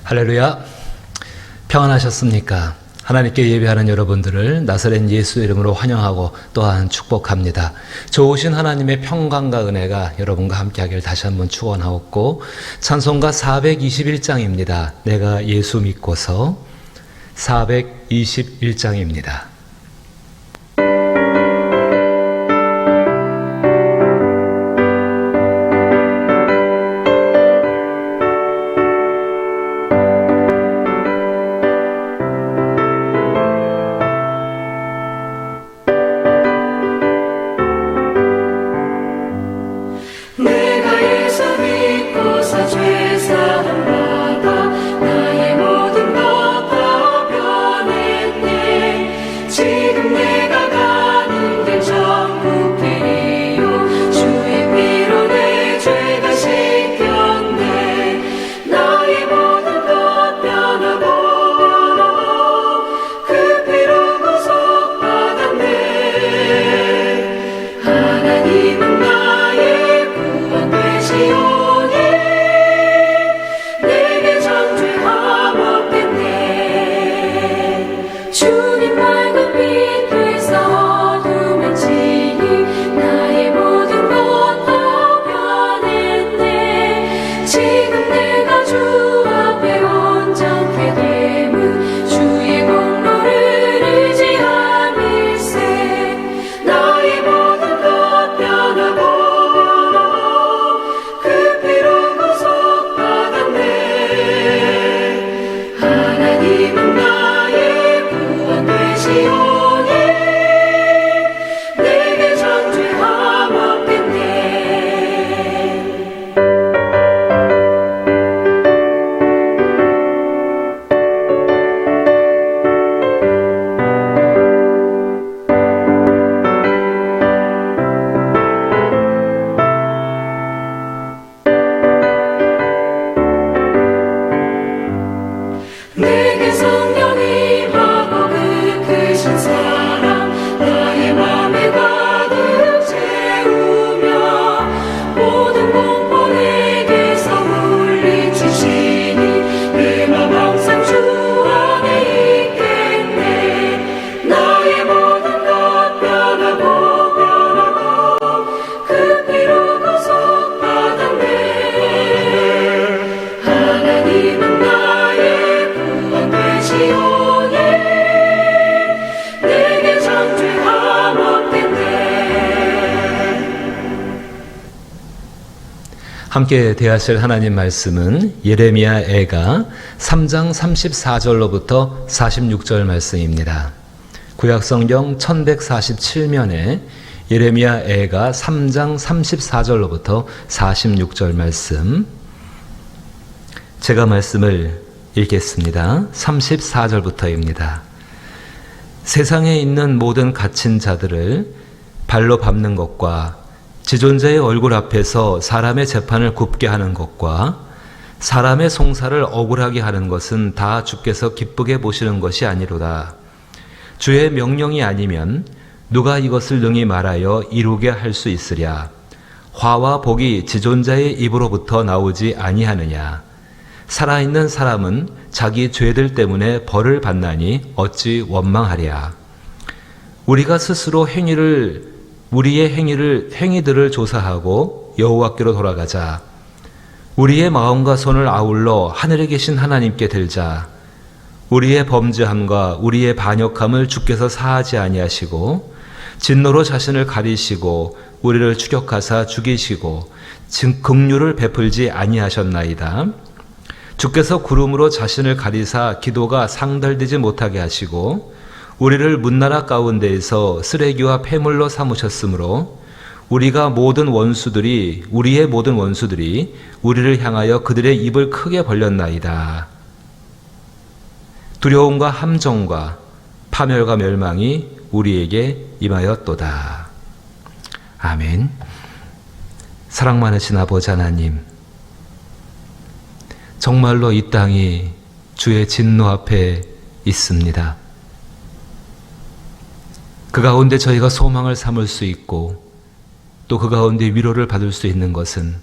할렐루야. 평안하셨습니까? 하나님께 예배하는 여러분들을 나사렛 예수 이름으로 환영하고 또한 축복합니다. 좋으신 하나님의 평강과 은혜가 여러분과 함께하길 다시 한번 축원하옵고, 찬송가 421장입니다. 내가 예수 믿고서 421장입니다. 함께 대하실 하나님 말씀은 예레미야 애가 3장 34절로부터 46절 말씀입니다. 구약성경 1147면에 예레미야 애가 3장 34절로부터 46절 말씀, 제가 말씀을 읽겠습니다. 34절부터입니다. 세상에 있는 모든 갇힌 자들을 발로 밟는 것과 지존자의 얼굴 앞에서 사람의 재판을 굽게 하는 것과 사람의 송사를 억울하게 하는 것은 다 주께서 기쁘게 보시는 것이 아니로다. 주의 명령이 아니면 누가 이것을 능히 말하여 이루게 할 수 있으랴. 화와 복이 지존자의 입으로부터 나오지 아니하느냐. 살아있는 사람은 자기 죄들 때문에 벌을 받나니 어찌 원망하랴. 우리가 스스로 우리의 행위들을 조사하고 여호와께로 돌아가자. 우리의 마음과 손을 아울러 하늘에 계신 하나님께 들자. 우리의 범죄함과 우리의 반역함을 주께서 사하지 아니하시고 진노로 자신을 가리시고 우리를 추격하사 죽이시고 긍휼을 베풀지 아니하셨나이다. 주께서 구름으로 자신을 가리사 기도가 상달되지 못하게 하시고 우리를 문나라 가운데에서 쓰레기와 폐물로 삼으셨으므로 우리의 모든 원수들이 우리를 향하여 그들의 입을 크게 벌렸나이다. 두려움과 함정과 파멸과 멸망이 우리에게 임하였도다. 아멘. 사랑 많으신 아버지 하나님, 정말로 이 땅이 주의 진노 앞에 있습니다. 그 가운데 저희가 소망을 삼을 수 있고 또 그 가운데 위로를 받을 수 있는 것은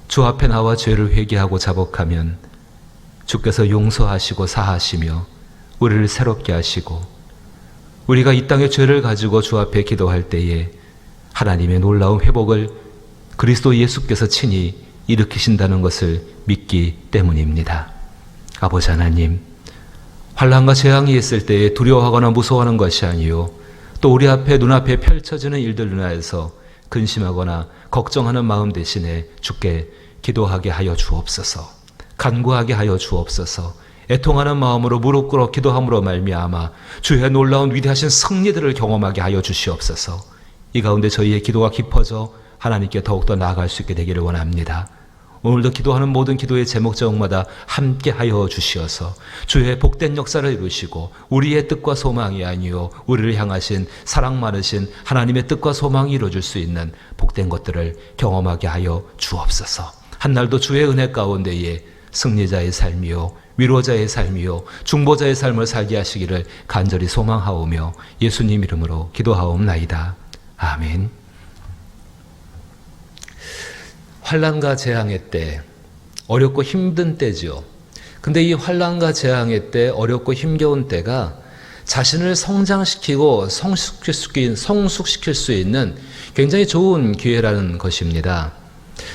주 앞에 나와 죄를 회개하고 자복하면 주께서 용서하시고 사하시며 우리를 새롭게 하시고 우리가 이 땅의 죄를 가지고 주 앞에 기도할 때에 하나님의 놀라운 회복을 그리스도 예수께서 친히 일으키신다는 것을 믿기 때문입니다. 아버지 하나님, 환난과 재앙이 있을 때에 두려워하거나 무서워하는 것이 아니요 또 우리 앞에 눈앞에 펼쳐지는 일들로 인하여서 근심하거나 걱정하는 마음 대신에 주께 기도하게 하여 주옵소서. 간구하게 하여 주옵소서. 애통하는 마음으로 무릎 꿇어 기도함으로 말미암아 주의 놀라운 위대하신 승리들을 경험하게 하여 주시옵소서. 이 가운데 저희의 기도가 깊어져 하나님께 더욱더 나아갈 수 있게 되기를 원합니다. 오늘도 기도하는 모든 기도의 제목 제목마다 함께 하여 주시어서 주의 복된 역사를 이루시고 우리의 뜻과 소망이 아니요 우리를 향하신 사랑 많으신 하나님의 뜻과 소망이 이루어질 수 있는 복된 것들을 경험하게 하여 주옵소서. 한날도 주의 은혜 가운데에 승리자의 삶이요 위로자의 삶이요 중보자의 삶을 살게 하시기를 간절히 소망하오며 예수님 이름으로 기도하옵나이다. 아멘. 환난과 재앙의 때, 어렵고 힘든 때지요. 근데 이 환난과 재앙의 때, 어렵고 힘겨운 때가 자신을 성장시키고 성숙시킬 수 있는 굉장히 좋은 기회라는 것입니다.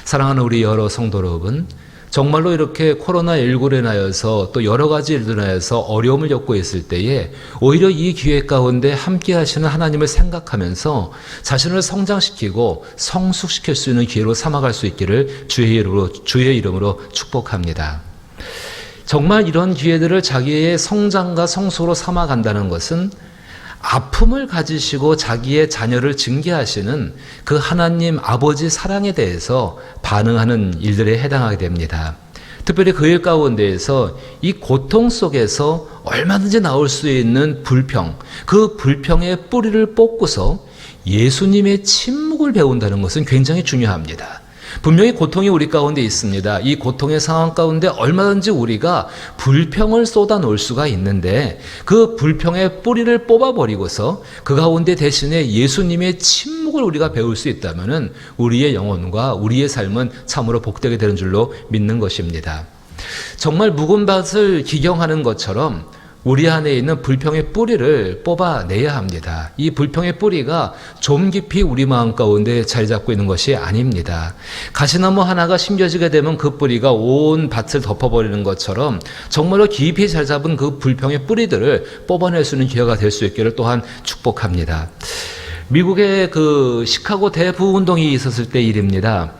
사랑하는 우리 여러 성도 여러분, 정말로 이렇게 코로나19로 인하여서 또 여러 가지 일들로 인하여서 어려움을 겪고 있을 때에 오히려 이 기회 가운데 함께 하시는 하나님을 생각하면서 자신을 성장시키고 성숙시킬 수 있는 기회로 삼아갈 수 있기를 주의 이름으로 축복합니다. 정말 이런 기회들을 자기의 성장과 성숙으로 삼아간다는 것은 아픔을 가지시고 자기의 자녀를 징계하시는 그 하나님 아버지 사랑에 대해서 반응하는 일들에 해당하게 됩니다. 특별히 그 일 가운데에서 이 고통 속에서 얼마든지 나올 수 있는 불평, 그 불평의 뿌리를 뽑고서 예수님의 침묵을 배운다는 것은 굉장히 중요합니다. 분명히 고통이 우리 가운데 있습니다. 이 고통의 상황 가운데 얼마든지 우리가 불평을 쏟아놓을 수가 있는데 그 불평의 뿌리를 뽑아버리고서 그 가운데 대신에 예수님의 침묵을 우리가 배울 수 있다면 우리의 영혼과 우리의 삶은 참으로 복되게 되는 줄로 믿는 것입니다. 정말 묵은 밭을 기경하는 것처럼 우리 안에 있는 불평의 뿌리를 뽑아내야 합니다. 이 불평의 뿌리가 좀 깊이 우리 마음 가운데 자리 잡고 있는 것이 아닙니다. 가시나무 하나가 심겨지게 되면 그 뿌리가 온 밭을 덮어버리는 것처럼 정말로 깊이 자리 잡은 그 불평의 뿌리들을 뽑아낼 수 있는 기회가 될 수 있기를 또한 축복합니다. 미국의 그 시카고 대부운동이 있었을 때 일입니다.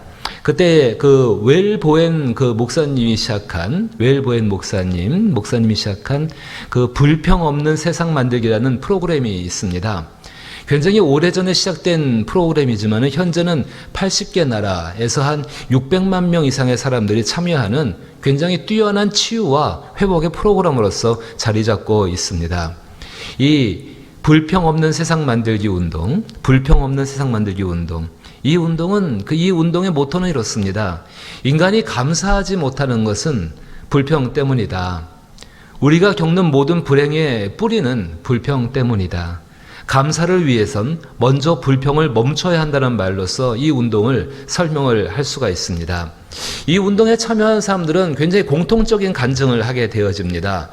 그때 그 웰보엔 목사님이 시작한 그 불평 없는 세상 만들기라는 프로그램이 있습니다. 굉장히 오래전에 시작된 프로그램이지만 현재는 80개 나라에서 한 600만 명 이상의 사람들이 참여하는 굉장히 뛰어난 치유와 회복의 프로그램으로서 자리 잡고 있습니다. 이 불평 없는 세상 만들기 운동, 이 운동의 모토는 이렇습니다. 인간이 감사하지 못하는 것은 불평 때문이다. 우리가 겪는 모든 불행의 뿌리는 불평 때문이다. 감사를 위해선 먼저 불평을 멈춰야 한다는 말로서 이 운동을 설명을 할 수가 있습니다. 이 운동에 참여한 사람들은 굉장히 공통적인 간증을 하게 되어집니다.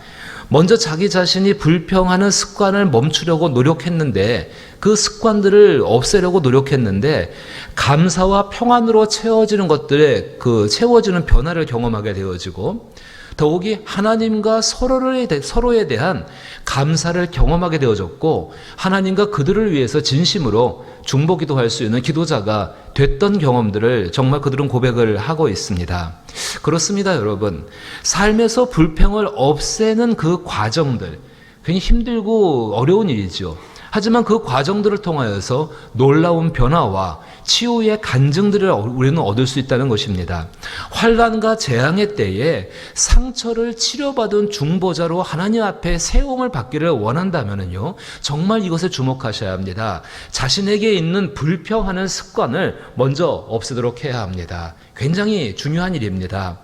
먼저 자기 자신이 불평하는 습관을 멈추려고 노력했는데 그 습관들을 없애려고 노력했는데 감사와 평안으로 채워지는 채워지는 변화를 경험하게 되어지고 더욱이 하나님과 서로에 대한 감사를 경험하게 되어졌고 하나님과 그들을 위해서 진심으로 중보기도할 수 있는 기도자가 됐던 경험들을 정말 그들은 고백을 하고 있습니다. 그렇습니다, 여러분. 삶에서 불평을 없애는 그 과정들, 굉장히 힘들고 어려운 일이죠. 하지만 그 과정들을 통하여서 놀라운 변화와 치유의 간증들을 우리는 얻을 수 있다는 것입니다. 환난과 재앙의 때에 상처를 치료받은 중보자로 하나님 앞에 세움을 받기를 원한다면요, 정말 이것에 주목하셔야 합니다. 자신에게 있는 불평하는 습관을 먼저 없애도록 해야 합니다. 굉장히 중요한 일입니다.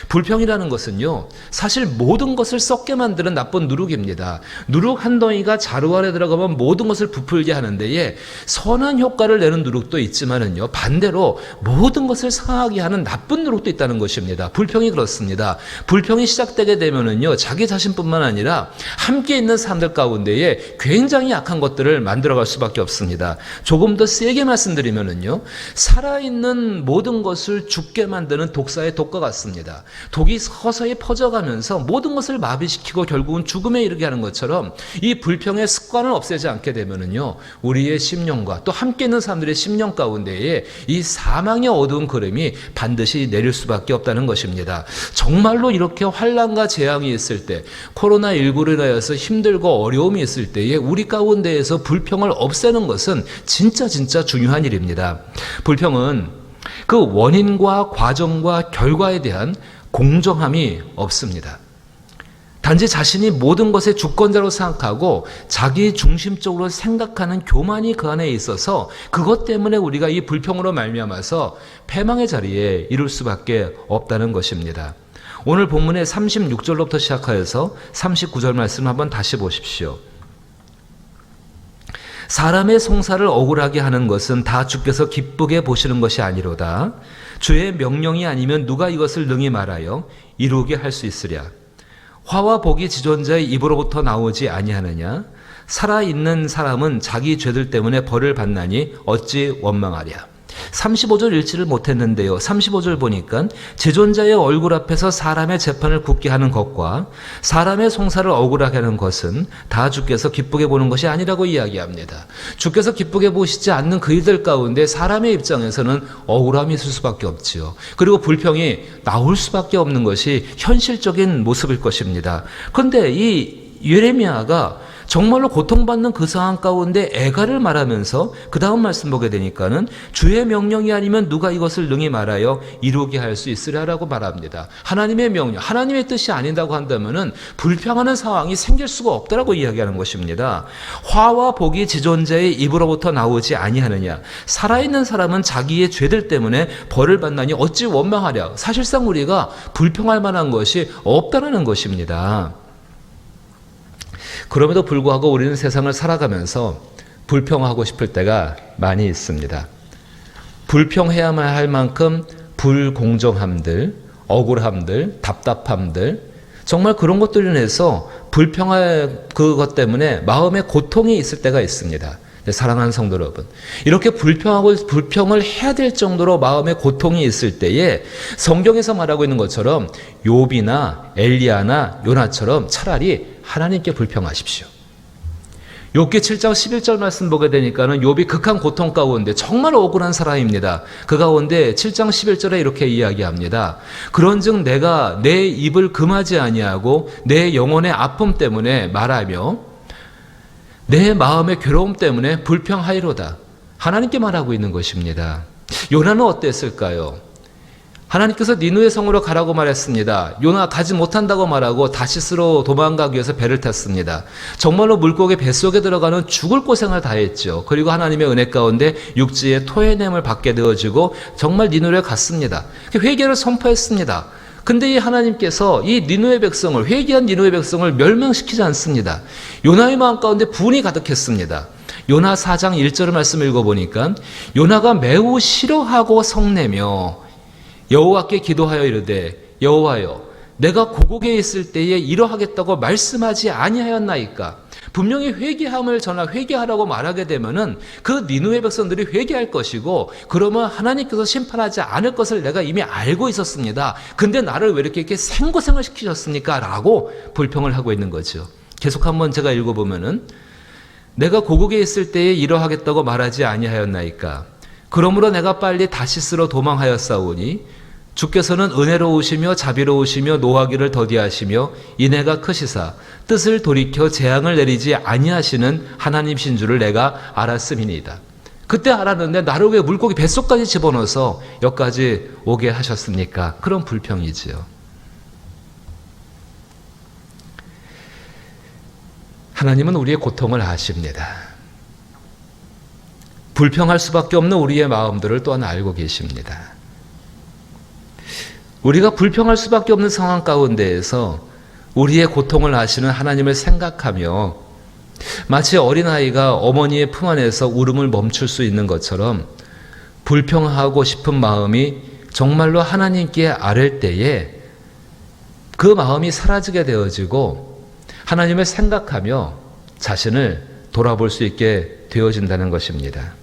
불평이라는 것은요, 사실 모든 것을 썩게 만드는 나쁜 누룩입니다. 누룩 한 덩이가 자루 안에 들어가면 모든 것을 부풀게 하는데에 선한 효과를 내는 누룩도 있지만은요, 반대로 모든 것을 상하게 하는 나쁜 누룩도 있다는 것입니다. 불평이 그렇습니다. 불평이 시작되게 되면은요, 자기 자신뿐만 아니라 함께 있는 사람들 가운데에 굉장히 약한 것들을 만들어갈 수밖에 없습니다. 조금 더 세게 말씀드리면은요, 살아있는 모든 것을 죽게 만드는 독사의 독과 같습니다. 독이 서서히 퍼져가면서 모든 것을 마비시키고 결국은 죽음에 이르게 하는 것처럼 이 불평의 습관을 없애지 않게 되면은요, 우리의 심령과 또 함께 있는 사람들의 심령 가운데에 이 사망의 어두운 그림이 반드시 내릴 수밖에 없다는 것입니다. 정말로 이렇게 환난과 재앙이 있을 때, 코로나19로 인하여서 힘들고 어려움이 있을 때에 우리 가운데에서 불평을 없애는 것은 진짜 중요한 일입니다. 불평은 그 원인과 과정과 결과에 대한 공정함이 없습니다. 단지 자신이 모든 것의 주권자로 생각하고 자기 중심적으로 생각하는 교만이 그 안에 있어서 그것 때문에 우리가 이 불평으로 말미암아서 패망의 자리에 이룰 수밖에 없다는 것입니다. 오늘 본문의 36절로부터 시작하여서 39절 말씀 한번 다시 보십시오. 사람의 송사를 억울하게 하는 것은 다 주께서 기쁘게 보시는 것이 아니로다. 주의 명령이 아니면 누가 이것을 능히 말하여 이루게 할 수 있으랴. 화와 복이 지존자의 입으로부터 나오지 아니하느냐. 살아있는 사람은 자기 죄들 때문에 벌을 받나니 어찌 원망하랴. 35절 읽지를 못했는데요. 35절 보니까 지존자의 얼굴 앞에서 사람의 재판을 굳게 하는 것과 사람의 송사를 억울하게 하는 것은 다 주께서 기쁘게 보는 것이 아니라고 이야기합니다. 주께서 기쁘게 보시지 않는 그 일들 가운데 사람의 입장에서는 억울함이 있을 수밖에 없지요. 그리고 불평이 나올 수밖에 없는 것이 현실적인 모습일 것입니다. 그런데 이 예레미야가 정말로 고통받는 그 상황 가운데 애가를 말하면서 그 다음 말씀 보게 되니까는 주의 명령이 아니면 누가 이것을 능히 말하여 이루게 할 수 있으랴라고 말합니다. 하나님의 명령, 하나님의 뜻이 아닌다고 한다면은 불평하는 상황이 생길 수가 없다라고 이야기하는 것입니다. 화와 복이 지존자의 입으로부터 나오지 아니하느냐. 살아있는 사람은 자기의 죄들 때문에 벌을 받나니 어찌 원망하랴. 사실상 우리가 불평할 만한 것이 없다는 것입니다. 그럼에도 불구하고 우리는 세상을 살아가면서 불평하고 싶을 때가 많이 있습니다. 불평해야만 할 만큼 불공정함들, 억울함들, 답답함들, 정말 그런 것들로 인해서 불평할 그것 때문에 마음에 고통이 있을 때가 있습니다. 사랑하는 성도 여러분, 이렇게 불평을 해야 될 정도로 마음에 고통이 있을 때에 성경에서 말하고 있는 것처럼 욥이나 엘리야나 요나처럼 차라리 하나님께 불평하십시오. 욥기 7장 11절 말씀 보게 되니까는 욥이 극한 고통 가운데 정말 억울한 사람입니다. 그 가운데 7장 11절에 이렇게 이야기합니다. 그런즉 내가 내 입을 금하지 아니하고 내 영혼의 아픔 때문에 말하며 내 마음의 괴로움 때문에 불평하이로다. 하나님께 말하고 있는 것입니다. 요나는 어땠을까요? 하나님께서 니느웨 성으로 가라고 말했습니다. 요나 가지 못한다고 말하고 다시스로 도망가기 위해서 배를 탔습니다. 정말로 물고기 뱃속에 들어가는 죽을 고생을 다했죠. 그리고 하나님의 은혜 가운데 육지에 토해냄을 받게 되어지고 정말 니느웨에 갔습니다. 회개를 선포했습니다. 근데 이 하나님께서 이 니느웨 백성을, 회개한 니느웨 백성을 멸망시키지 않습니다. 요나의 마음 가운데 분이 가득했습니다. 요나 4장 1절의 말씀을 읽어보니까 요나가 매우 싫어하고 성내며 여호와께 기도하여 이르되 여호와여 내가 고국에 있을 때에 이러하겠다고 말씀하지 아니하였나이까. 분명히 회개하라고 말하게 되면은 그 니느웨 백성들이 회개할 것이고 그러면 하나님께서 심판하지 않을 것을 내가 이미 알고 있었습니다. 근데 나를 왜 이렇게 생고생을 시키셨습니까? 라고 불평을 하고 있는 거죠. 계속 한번 제가 읽어보면은 내가 고국에 있을 때에 이러하겠다고 말하지 아니하였나이까. 그러므로 내가 빨리 다시스로 도망하였사오니 주께서는 은혜로우시며 자비로우시며 노하기를 더디하시며 인애가 크시사 뜻을 돌이켜 재앙을 내리지 아니하시는 하나님신 줄을 내가 알았음이니이다. 그때 알았는데 나를 왜 물고기 뱃속까지 집어넣어서 여기까지 오게 하셨습니까? 그런 불평이지요. 하나님은 우리의 고통을 아십니다. 불평할 수밖에 없는 우리의 마음들을 또한 알고 계십니다. 우리가 불평할 수밖에 없는 상황 가운데에서 우리의 고통을 아시는 하나님을 생각하며 마치 어린아이가 어머니의 품 안에서 울음을 멈출 수 있는 것처럼 불평하고 싶은 마음이 정말로 하나님께 아랠 때에 그 마음이 사라지게 되어지고 하나님을 생각하며 자신을 돌아볼 수 있게 되어진다는 것입니다.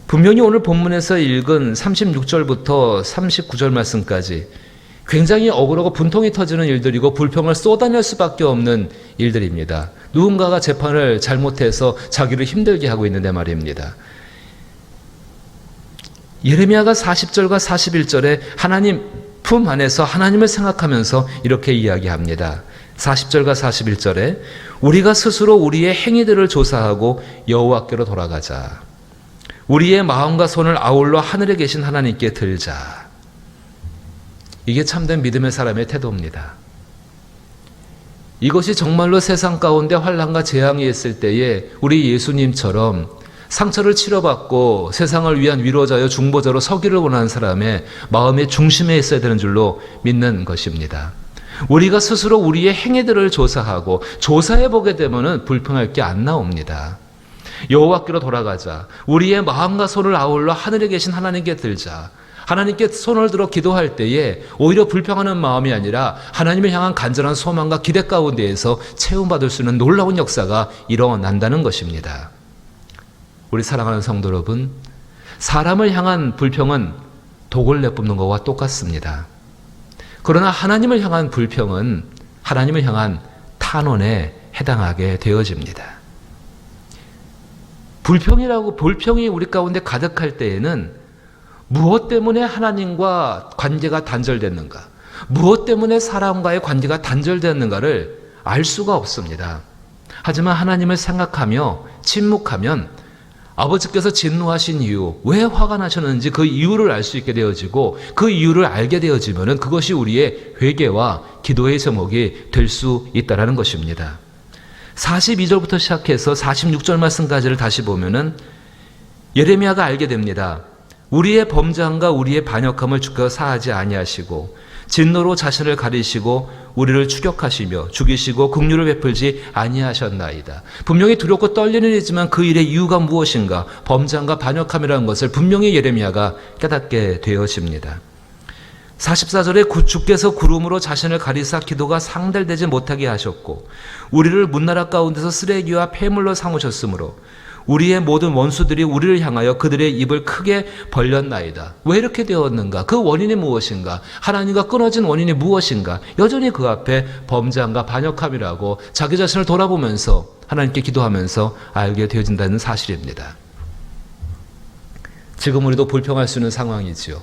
분명히 오늘 본문에서 읽은 36절부터 39절 말씀까지 굉장히 억울하고 분통이 터지는 일들이고 불평을 쏟아낼 수밖에 없는 일들입니다. 누군가가 재판을 잘못해서 자기를 힘들게 하고 있는데 말입니다. 예레미야가 40절과 41절에 하나님 품 안에서 하나님을 생각하면서 이렇게 이야기합니다. 40절과 41절에 우리가 스스로 우리의 행위들을 조사하고 여호와께로 돌아가자. 우리의 마음과 손을 아울러 하늘에 계신 하나님께 들자. 이게 참된 믿음의 사람의 태도입니다. 이것이 정말로 세상 가운데 환난과 재앙이 있을 때에 우리 예수님처럼 상처를 치료받고 세상을 위한 위로자여 중보자로 서기를 원하는 사람의 마음의 중심에 있어야 되는 줄로 믿는 것입니다. 우리가 스스로 우리의 행위들을 조사하고 조사해 보게 되면 불평할 게 안 나옵니다. 여호와께로 돌아가자. 우리의 마음과 손을 아울러 하늘에 계신 하나님께 들자. 하나님께 손을 들어 기도할 때에 오히려 불평하는 마음이 아니라 하나님을 향한 간절한 소망과 기대 가운데에서 채움받을 수 있는 놀라운 역사가 일어난다는 것입니다. 우리 사랑하는 성도 여러분, 사람을 향한 불평은 독을 내뿜는 것과 똑같습니다. 그러나 하나님을 향한 불평은 하나님을 향한 탄원에 해당하게 되어집니다. 불평이 우리 가운데 가득할 때에는 무엇 때문에 하나님과 관계가 단절됐는가, 무엇 때문에 사람과의 관계가 단절됐는가를 알 수가 없습니다. 하지만 하나님을 생각하며 침묵하면 아버지께서 진노하신 이유, 왜 화가 나셨는지 그 이유를 알 수 있게 되어지고 그 이유를 알게 되어지면 그것이 우리의 회개와 기도의 제목이 될 수 있다는 것입니다. 42절부터 시작해서 46절 말씀까지를 다시 보면은 예레미야가 알게 됩니다. 우리의 범죄함과 우리의 반역함을 주께서 사하지 아니하시고 진노로 자신을 가리시고 우리를 추격하시며 죽이시고 긍휼을 베풀지 아니하셨나이다. 분명히 두렵고 떨리는 일이지만 그 일의 이유가 무엇인가, 범죄함과 반역함이라는 것을 분명히 예레미야가 깨닫게 되어집니다. 44절에 주께서 구름으로 자신을 가리사 기도가 상달되지 못하게 하셨고 우리를 문나라 가운데서 쓰레기와 폐물로 삼으셨으므로 우리의 모든 원수들이 우리를 향하여 그들의 입을 크게 벌렸나이다. 왜 이렇게 되었는가? 그 원인이 무엇인가? 하나님과 끊어진 원인이 무엇인가? 여전히 그 앞에 범죄함과 반역함이라고 자기 자신을 돌아보면서 하나님께 기도하면서 알게 되어진다는 사실입니다. 지금 우리도 불평할 수 있는 상황이지요.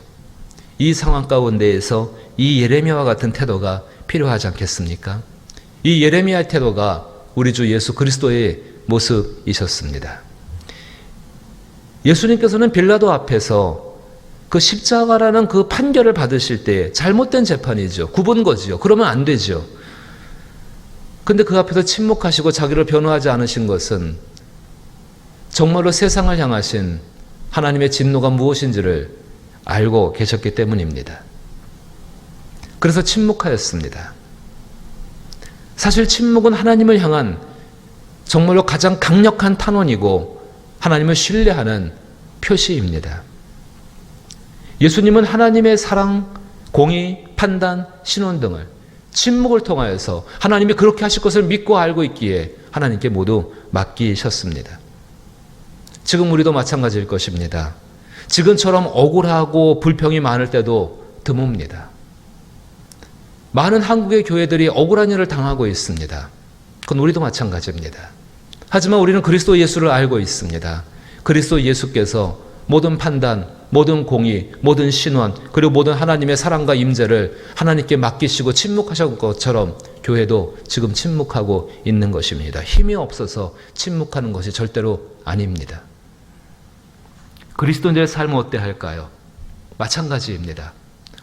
이 상황 가운데에서 이 예레미야와 같은 태도가 필요하지 않겠습니까? 이 예레미야의 태도가 우리 주 예수 그리스도의 모습이셨습니다. 예수님께서는 빌라도 앞에서 그 십자가라는 그 판결을 받으실 때 잘못된 재판이죠. 굽은 거지요. 그러면 안 되죠. 근데 그 앞에서 침묵하시고 자기를 변호하지 않으신 것은 정말로 세상을 향하신 하나님의 진노가 무엇인지를 알고 계셨기 때문입니다. 그래서 침묵하였습니다. 사실 침묵은 하나님을 향한 정말로 가장 강력한 탄원이고 하나님을 신뢰하는 표시입니다. 예수님은 하나님의 사랑, 공의, 판단, 신원 등을 침묵을 통하여서 하나님이 그렇게 하실 것을 믿고 알고 있기에 하나님께 모두 맡기셨습니다. 지금 우리도 마찬가지일 것입니다. 지금처럼 억울하고 불평이 많을 때도 드뭅니다. 많은 한국의 교회들이 억울한 일을 당하고 있습니다. 그건 우리도 마찬가지입니다. 하지만 우리는 그리스도 예수를 알고 있습니다. 그리스도 예수께서 모든 판단, 모든 공의, 모든 신원, 그리고 모든 하나님의 사랑과 임재를 하나님께 맡기시고 침묵하신 것처럼 교회도 지금 침묵하고 있는 것입니다. 힘이 없어서 침묵하는 것이 절대로 아닙니다. 그리스도인들의 삶은 어때할까요? 마찬가지입니다.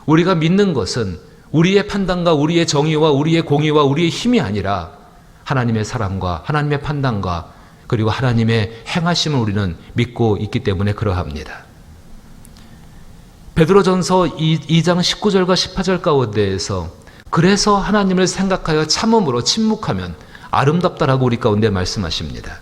우리가 믿는 것은 우리의 판단과 우리의 정의와 우리의 공의와 우리의 힘이 아니라 하나님의 사랑과 하나님의 판단과 그리고 하나님의 행하심을 우리는 믿고 있기 때문에 그러합니다. 베드로전서 2장 19절과 18절 가운데에서 그래서 하나님을 생각하여 참음으로 침묵하면 아름답다라고 우리 가운데 말씀하십니다.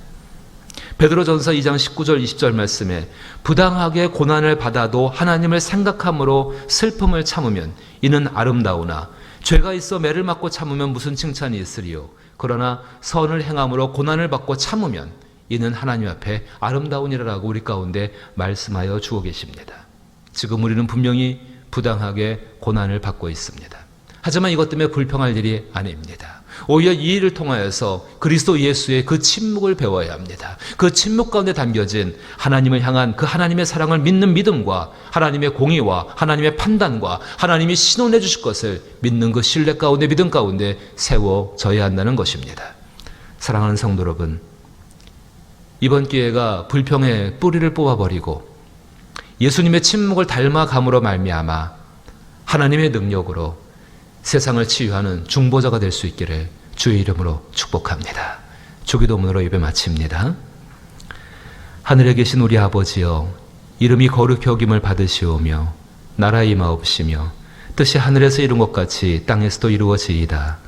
베드로전서 2장 19절 20절 말씀에 부당하게 고난을 받아도 하나님을 생각함으로 슬픔을 참으면 이는 아름다우나 죄가 있어 매를 맞고 참으면 무슨 칭찬이 있으리요. 그러나 선을 행함으로 고난을 받고 참으면 이는 하나님 앞에 아름다우니라라고 우리 가운데 말씀하여 주고 계십니다. 지금 우리는 분명히 부당하게 고난을 받고 있습니다. 하지만 이것 때문에 불평할 일이 아닙니다. 오히려 이 일을 통하여서 그리스도 예수의 그 침묵을 배워야 합니다. 그 침묵 가운데 담겨진 하나님을 향한 그 하나님의 사랑을 믿는 믿음과 하나님의 공의와 하나님의 판단과 하나님이 신원해 주실 것을 믿는 그 신뢰 가운데 믿음 가운데 세워져야 한다는 것입니다. 사랑하는 성도 여러분, 이번 기회가 불평의 뿌리를 뽑아버리고 예수님의 침묵을 닮아감으로 말미암아 하나님의 능력으로 세상을 치유하는 중보자가 될 수 있기를 주의 이름으로 축복합니다. 주기도문으로 예배 마칩니다. 하늘에 계신 우리 아버지여, 이름이 거룩히 여김을 받으시오며 나라의 임하옵시며 뜻이 하늘에서 이룬 것 같이 땅에서도 이루어지이다.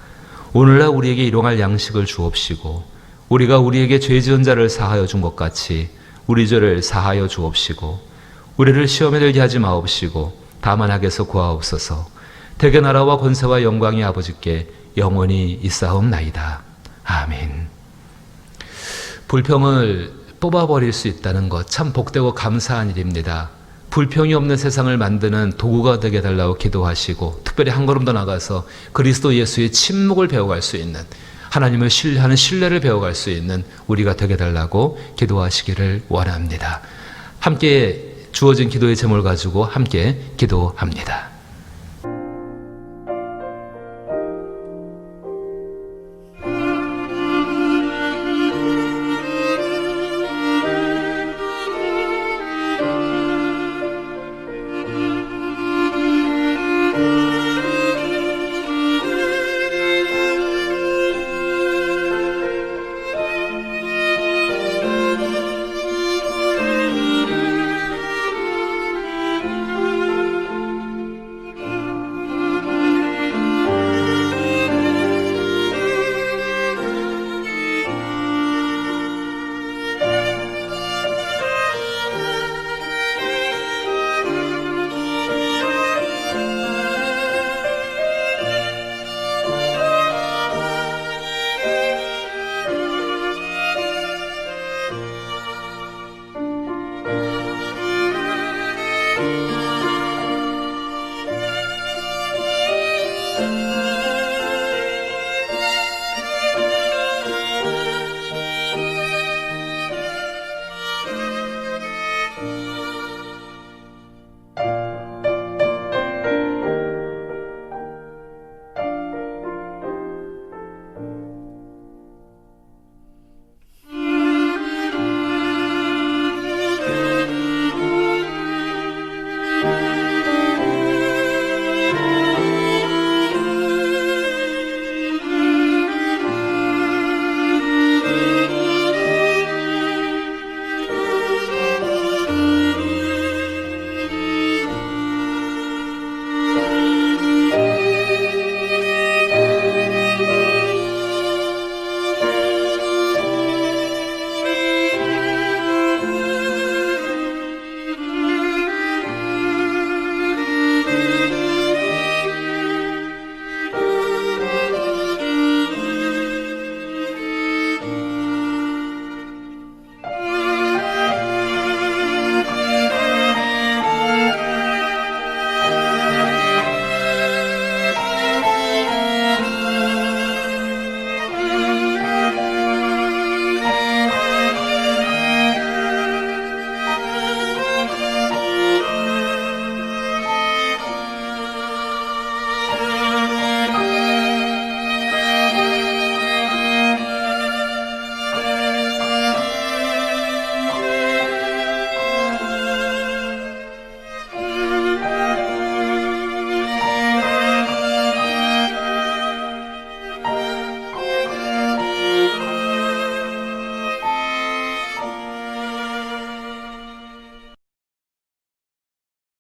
오늘날 우리에게 일용할 양식을 주옵시고 우리가 우리에게 죄 지은 자를 사하여 준 것 같이 우리 죄를 사하여 주옵시고 우리를 시험에 들게 하지 마옵시고 다만 악에서 구하옵소서. 대개 나라와 권세와 영광이 아버지께 영원히 있사옵나이다. 아멘. 불평을 뽑아버릴 수 있다는 것 참 복되고 감사한 일입니다. 불평이 없는 세상을 만드는 도구가 되게 달라고 기도하시고 특별히 한 걸음 더 나가서 그리스도 예수의 침묵을 배워갈 수 있는, 하나님을 신뢰하는 신뢰를 배워갈 수 있는 우리가 되게 달라고 기도하시기를 원합니다. 함께 주어진 기도의 제목을 가지고 함께 기도합니다.